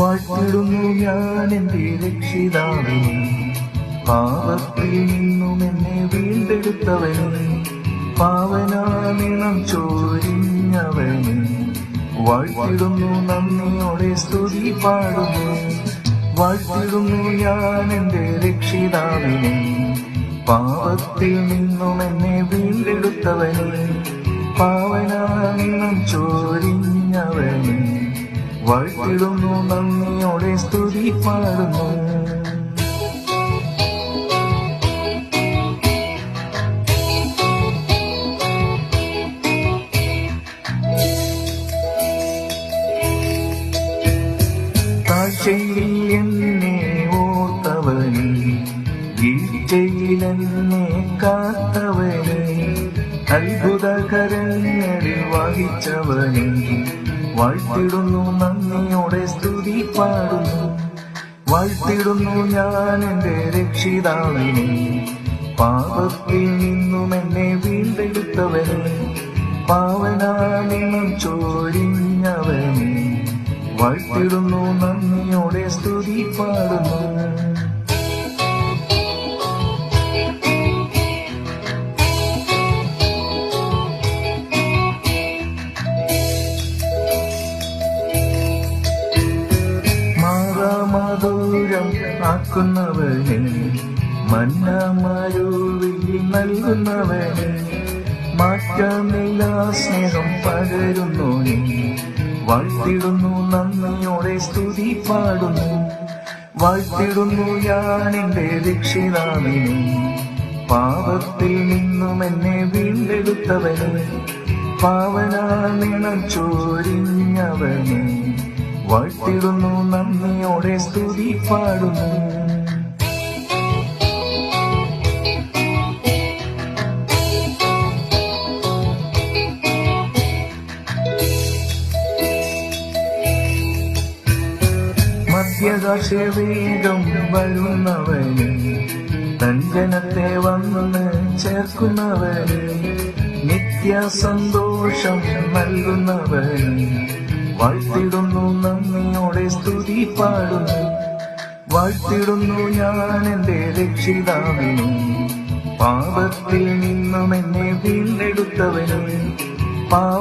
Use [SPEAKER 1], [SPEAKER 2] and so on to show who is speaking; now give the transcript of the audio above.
[SPEAKER 1] വാഴ്ത്തിടുന്നു ഞാൻ എന്റെ രക്ഷിതാവിനെ, പാപത്തിൽ നിന്നും എന്നെ വീണ്ടെടുത്തവനെ, പാവനാനിണം ചോരിഞ്ഞവനെ. വാഴ്ത്തിടുന്നു നന്ദിയോടെ സ്തുതി പാടുന്നു, വാഴ്ത്തിടുന്നു ഞാൻ എന്റെ രക്ഷിതാവിനെ, പാപത്തിൽ നിന്നും എന്നെ വീണ്ടെടുത്തവനെ, പാവനാനിണം ചോരിഞ്ഞവനെ. വാഴ്ത്തിടുന്നു നന്ദിയോടെ സ്തുതി പാടുന്നു. താഴ്ചയിൽ എന്നെ ഓർത്തവനെ, വീഴ്ചയിൽ എന്നെ കാത്തവനെ, അത്ഭുതകരങ്ങളിൽ വഹിച്ചവനെ. വാഴ്ത്തിടുന്നു നന്ദിയോടെ സ്തുതി പാടുന്നു, വാഴ്ത്തിടുന്നു ഞാൻ എന്റെ രക്ഷിതാവിനെ, പാപത്തിൽ നിന്നും എന്നെ വീണ്ടെടുത്തവനെ, പാവനാനിണം ചോരിഞ്ഞവനെ. വാഴ്ത്തിടുന്നു നന്ദിയോടെ സ്തുതി പാടുന്നു. മധുരം ആക്കുന്നവനെ, മന്നമരുവിൽ നൽകുന്നവനെ, മാറ്റമില്ല സ്നേഹം പകരുന്നോനെ. വാഴ്ത്തിടുന്നു നന്ദിയോടെ സ്തുതി പാടുന്നു, വാഴ്ത്തിടുന്നു ഞാൻ എന്റെ രക്ഷിതാവിനെ, പാപത്തിൽ നിന്നും എന്നെ വീണ്ടെടുത്തവനെ, പാവനാനിണം ചോരിഞ്ഞവനെ. വാഴ്ത്തിടുന്നു നന്ദിയോടെ സ്തുതി പാടുന്നു. മധ്യാകാശവേഗം വരുന്നവനെ, തൻ ജനത്തെ വന്ന് ചേർക്കുന്നവനെ, നിത്യ സന്തോഷം നൽകുന്നവനെ. വാഴ്ത്തിടുന്നു നന്ദിയോടെ സ്തുതി പാടുന്നു, വാഴ്ത്തിടുന്നു ഞാൻ എന്റെ രക്ഷിതാവിനെ, പാപത്തിൽ നിന്നും എന്നെ വീണ്ടെടുത്തവനെ,